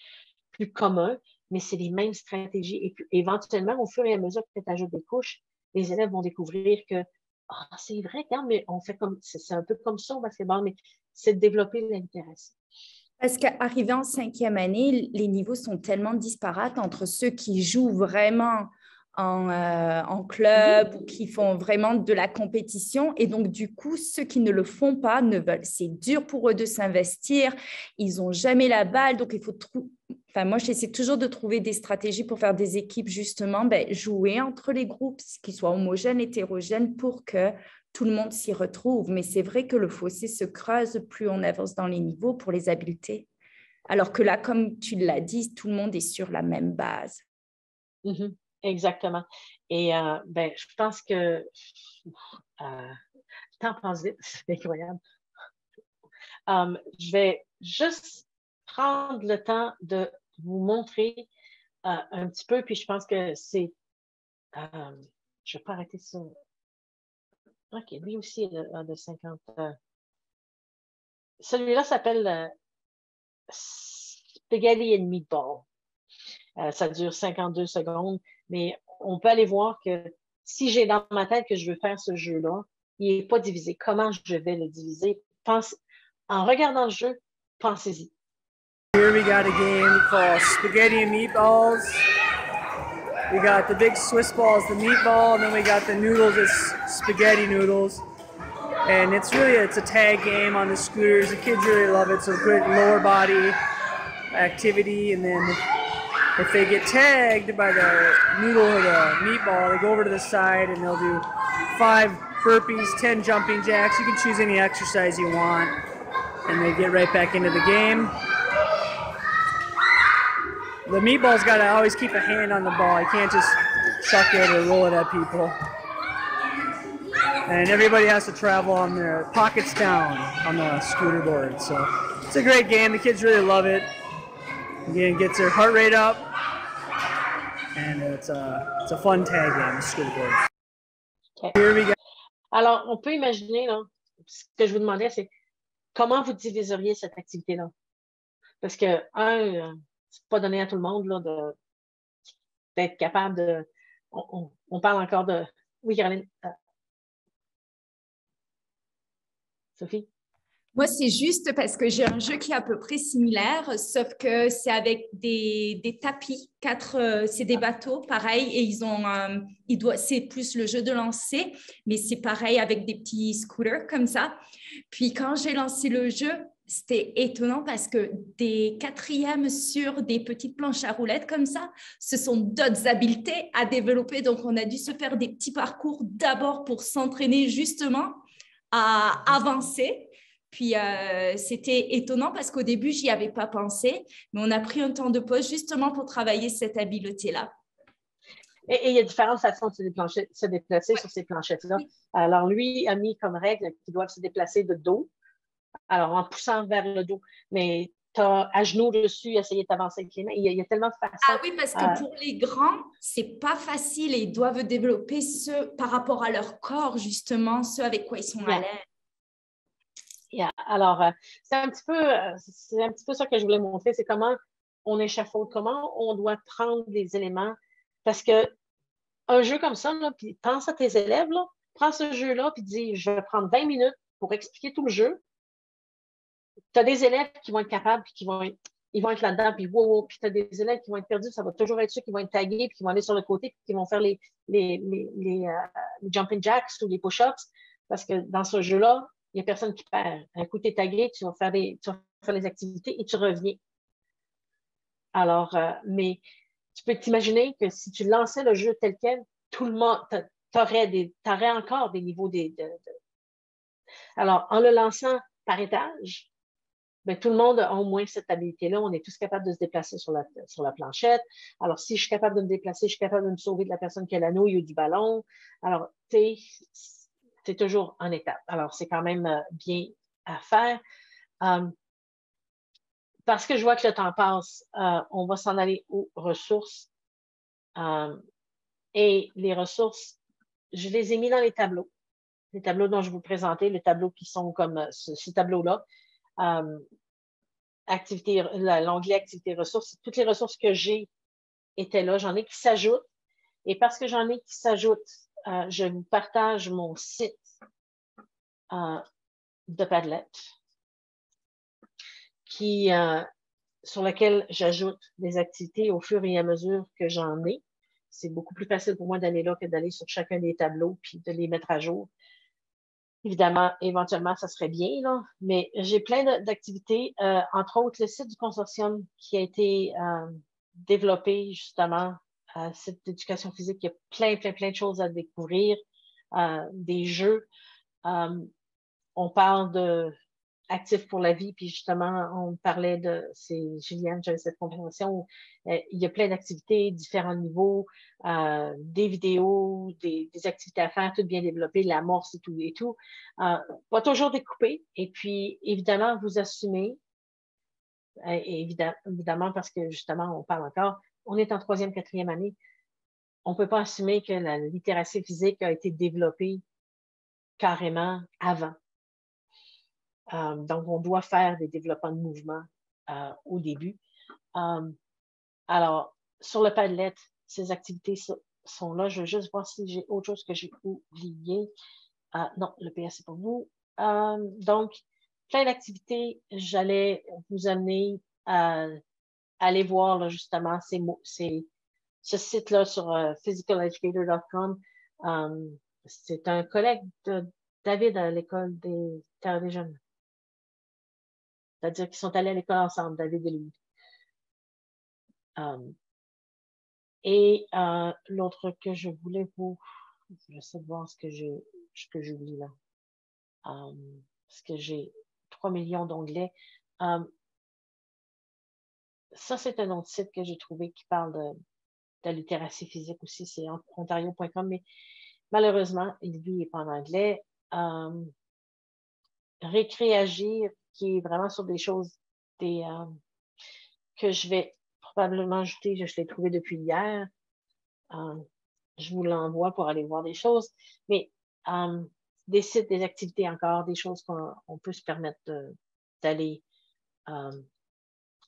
commun, mais c'est les mêmes stratégies. Et puis, éventuellement, au fur et à mesure que tu ajoutes des couches, les élèves vont découvrir que c'est vrai, regarde, mais on fait comme c'est un peu comme ça au basketball, mais c'est de développer l'intérêt. Parce qu'arrivé en 5e année, les niveaux sont tellement disparates entre ceux qui jouent vraiment en club ou qui font vraiment de la compétition. Et donc, du coup, ceux qui ne le font pas ne veulent. C'est dur pour eux de s'investir. Ils n'ont jamais la balle. Donc, il faut moi, j'essaie toujours de trouver des stratégies pour faire des équipes, justement, jouer entre les groupes, qu'ils soient homogènes, hétérogènes, pour que tout le monde s'y retrouve. Mais c'est vrai que le fossé se creuse plus on avance dans les niveaux pour les habiletés. Alors que là, comme tu l'as dit, tout le monde est sur la même base. Mhm. Exactement. Et ben, je pense que le temps passe vite, c'est incroyable. Je vais juste prendre le temps de vous montrer un petit peu, puis je pense que c'est... je ne vais pas arrêter ça. OK, lui aussi a de 50. Celui-là s'appelle Spaghetti and Meatball. Ça dure 52 secondes, mais on peut aller voir que si j'ai dans ma tête que je veux faire ce jeu-là, il n'est pas divisé. Comment je vais le diviser? En regardant le jeu, pensez-y. Here we got a game called Spaghetti and Meatballs. We got the big Swiss balls, the meatball, and then we got the noodles, it's spaghetti noodles. And it's a tag game on the scooters. The kids really love it, so great lower body activity. And then if they get tagged by the noodle or the meatball, they go over to the side and they'll do 5 burpees, 10 jumping jacks. You can choose any exercise you want. And they get right back into the game. The meatball's got to always keep a hand on the ball. You can't just chuck it or roll it at people. And everybody has to travel on their pockets down on the scooter board. So it's a great game. The kids really love it. Again, it gets their heart rate up. And it's a fun tag game, the scooter board. Okay. Here we go. Alors, on peut imaginer, là, ce que je vous demandais, c'est comment vous diviseriez cette activité-là? Parce que, c'est pas donné à tout le monde là, d'être capable de... On parle encore de... Oui, Caroline. Sophie? Moi, c'est juste parce que j'ai un jeu qui est à peu près similaire, sauf que c'est avec des tapis, c'est des bateaux, pareil, et c'est plus le jeu de lancer, mais c'est pareil avec des petits scooters comme ça. Puis quand j'ai lancé le jeu, c'était étonnant parce que des 4e sur des petites planches à roulettes comme ça, ce sont d'autres habiletés à développer. Donc, on a dû se faire des petits parcours d'abord pour s'entraîner justement à avancer. Puis, c'était étonnant parce qu'au début, je n'y avais pas pensé, mais on a pris un temps de pause justement pour travailler cette habileté-là. Et il y a différentes façons de se déplacer sur ces planchettes-là. Oui. Alors, lui a mis comme règle qu'ils doivent se déplacer de dos, alors en poussant vers le dos. Mais tu as à genoux dessus, essayer d'avancer avec les mains. Il y a tellement de façons. Ah oui, parce que pour les grands, c'est pas facile et ils doivent développer ce par rapport à leur corps, justement, ce avec quoi ils sont à l'aise. Yeah. Alors, c'est un petit peu ça que je voulais montrer, c'est comment on échafaude, comment on doit prendre les éléments. Parce que un jeu comme ça, là, puis pense à tes élèves, là, prends ce jeu-là, puis dis, je vais prendre 20 minutes pour expliquer tout le jeu. Tu as des élèves qui vont être capables, puis ils vont être là-dedans, puis wow, puis tu as des élèves qui vont être perdus, ça va toujours être ceux qui vont être tagués, puis qui vont aller sur le côté, puis qui vont faire les jumping jacks ou les push-ups. Parce que dans ce jeu-là, il n'y a personne qui perd. Un coup, tu es tagué, tu vas faire les activités et tu reviens. Alors, mais tu peux t'imaginer que si tu lançais le jeu tel quel, tout le monde, t'aurais encore des niveaux Alors, en le lançant par étage, ben, tout le monde a au moins cette habilité-là. On est tous capables de se déplacer sur la planchette. Alors, si je suis capable de me déplacer, je suis capable de me sauver de la personne qui a la nouille ou du ballon. Alors, c'est toujours en étape. Alors, c'est quand même bien à faire. Parce que je vois que le temps passe, on va s'en aller aux ressources. Et les ressources, je les ai mis dans les tableaux. Les tableaux dont je vous présentais, les tableaux qui sont comme ce tableau-là. L'onglet activité ressources, toutes les ressources que j'ai étaient là. J'en ai qui s'ajoutent. Et parce que j'en ai qui s'ajoutent, je vous partage mon site de Padlet sur lequel j'ajoute des activités au fur et à mesure que j'en ai. C'est beaucoup plus facile pour moi d'aller là que d'aller sur chacun des tableaux puis de les mettre à jour. Évidemment, éventuellement, ça serait bien, là, mais j'ai plein d'activités, entre autres le site du consortium qui a été développé justement, site d'éducation physique. Il y a plein de choses à découvrir, des jeux. On parle actifs pour la vie. Puis justement, on parlait c'est Juliane, j'avais cette compréhension où il y a plein d'activités, différents niveaux, des vidéos, des activités à faire, tout bien développé, l'amorce et tout et tout. Pas toujours découpé. Et puis, évidemment, vous assumez, évidemment, parce que justement, on parle encore, on est en 3e, 4e année. On ne peut pas assumer que la littératie physique a été développée carrément avant. Donc, on doit faire des développements de mouvement au début. Alors, sur le Padlet, ces activités sont là. Je veux juste voir si j'ai autre chose que j'ai oublié. Non, le PS, c'est pour vous. Donc, plein d'activités. J'allais vous amener à aller voir là, justement ce site-là sur physicaleducator.com. C'est un collègue de David à l'école des Terres des Jeunes. C'est-à-dire qu'ils sont allés à l'école ensemble, David et lui. Et l'autre que je voulais vous... J'essaie de voir ce que j'oublie là. Parce que j'ai 3 millions d'onglets. Ça, c'est un autre site que j'ai trouvé qui parle de la littératie physique aussi. C'est ontario.com, mais malheureusement, lui n'est pas en anglais. Récréagir, qui est vraiment sur des choses que je vais probablement ajouter. Je l'ai trouvé depuis hier. Je vous l'envoie pour aller voir des choses. Mais des sites, des activités encore, des choses qu'on peut se permettre d'aller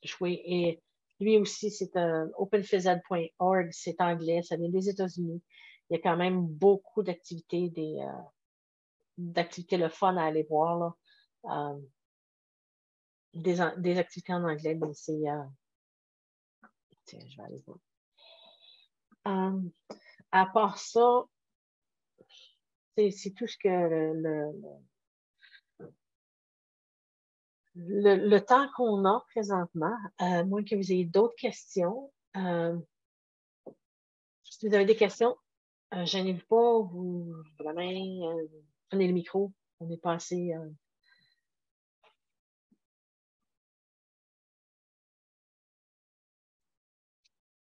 jouer. Et lui aussi, c'est openphysed.org, c'est anglais, ça vient des États-Unis. Il y a quand même beaucoup d'activités, d'activités le fun à aller voir, là. Des activités en anglais, mais c'est... tiens, je vais aller voir. À part ça, c'est tout ce que le temps qu'on a présentement, à moins que vous ayez d'autres questions. Si vous avez des questions, gênez-vous pas, vous la main, prenez le micro. On n'est pas assez...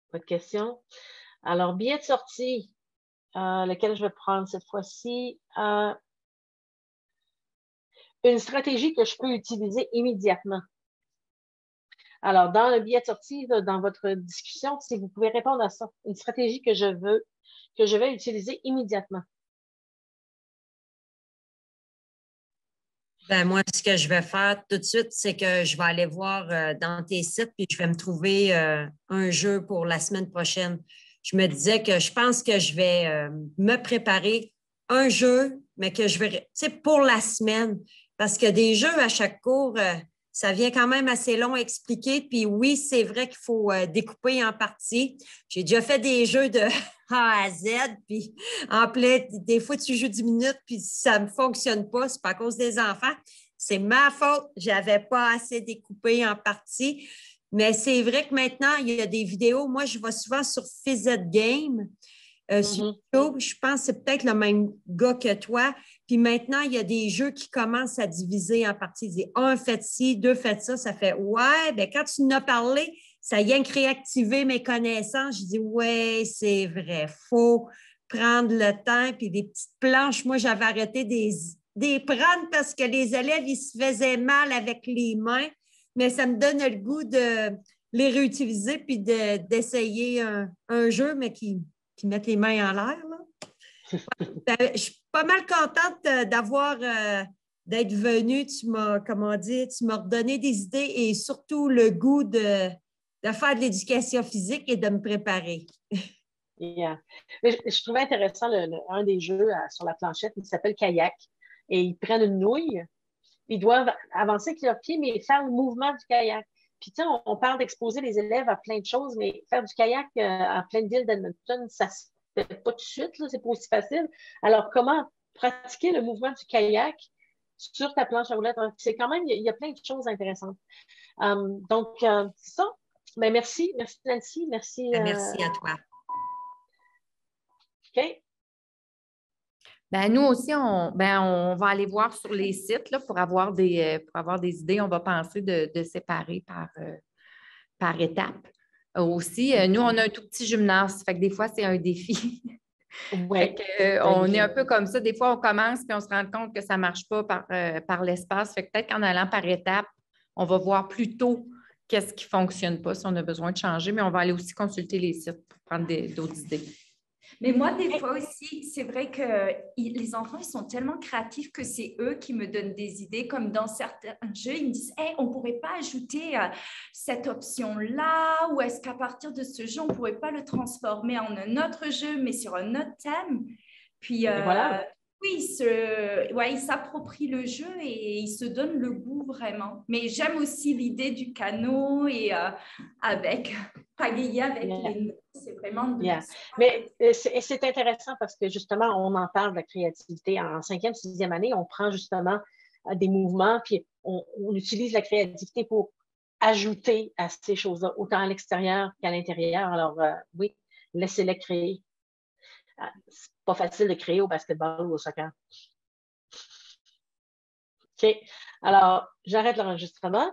Pas de questions. Alors, billet de sortie, lequel je vais prendre cette fois-ci. Une stratégie que je peux utiliser immédiatement. Alors, dans le billet de sortie, là, dans votre discussion, si vous pouvez répondre à ça, une stratégie que je vais utiliser immédiatement. Ben moi, ce que je vais faire tout de suite, c'est que je vais aller voir dans tes sites puis je vais me trouver un jeu pour la semaine prochaine. Je me disais que je pense que je vais me préparer un jeu, mais que je vais, tu sais, pour la semaine. Parce que des jeux à chaque cours, ça vient quand même assez long à expliquer. Puis oui, c'est vrai qu'il faut découper en parties. J'ai déjà fait des jeux de A à Z, puis en plein, des fois, tu joues 10 minutes, puis ça ne fonctionne pas. C'est pas à cause des enfants. C'est ma faute. Je n'avais pas assez découpé en parties. Mais c'est vrai que maintenant, il y a des vidéos. Moi, je vais souvent sur Physed Game. Sur YouTube, je pense que c'est peut-être le même gars que toi. Puis maintenant, il y a des jeux qui commencent à diviser en parties. Ils disent, un fait ci, deux fait ça. Ça fait, ouais, bien, quand tu nous as parlé, ça vient que réactiver mes connaissances. Je dis, ouais, c'est vrai. Il faut prendre le temps. Puis des petites planches, moi, j'avais arrêté des prendre parce que les élèves, ils se faisaient mal avec les mains. Mais ça me donne le goût de les réutiliser puis d'essayer un jeu, mais qui mettent les mains en l'air. Je suis pas mal contente d'être venue. Tu m'as redonné des idées et surtout le goût de faire de l'éducation physique et de me préparer. Yeah. Je trouvais intéressant un des jeux sur la planchette, il s'appelle Kayak. Et ils prennent une nouille, ils doivent avancer avec leurs pieds, mais faire le mouvement du kayak. Puis, tu sais, on parle d'exposer les élèves à plein de choses, mais faire du kayak en pleine ville d'Edmonton, ça se fait pas tout de suite, c'est pas aussi facile. Alors, comment pratiquer le mouvement du kayak sur ta planche à roulettes? C'est quand même, il y a plein de choses intéressantes. Donc, c'est ça. Ben, merci Nancy, merci. Merci à toi. OK. Ben, nous aussi, on va aller voir sur les sites là, pour avoir des idées. On va penser de séparer par étapes. Aussi, nous, on a un tout petit gymnase, fait que des fois, c'est un défi. Fait Oui. que, on est un peu comme ça. Des fois, on commence puis on se rend compte que ça ne marche pas par l'espace. Fait que peut-être qu'en allant par étapes, on va voir plus tôt qu'est-ce qui ne fonctionne pas si on a besoin de changer, mais on va aller aussi consulter les sites pour prendre d'autres idées. Mais moi, des fois aussi, c'est vrai que les enfants, ils sont tellement créatifs que c'est eux qui me donnent des idées, comme dans certains jeux, ils me disent hey, on ne pourrait pas ajouter cette option-là, ou est-ce qu'à partir de ce jeu, on ne pourrait pas le transformer en un autre jeu, mais sur un autre thème. Puis, Et voilà. oui, ils s'approprient le jeu et ils se donnent le goût vraiment. Mais j'aime aussi l'idée du canot et pagayer avec les nœuds. C'est vraiment Mais c'est intéressant parce que justement, on en parle de la créativité. En 5e, 6e année, on prend justement des mouvements, puis on utilise la créativité pour ajouter à ces choses-là, autant à l'extérieur qu'à l'intérieur. Alors, oui, laissez-les créer. C'est pas facile de créer au basketball ou au soccer. OK. Alors, j'arrête l'enregistrement.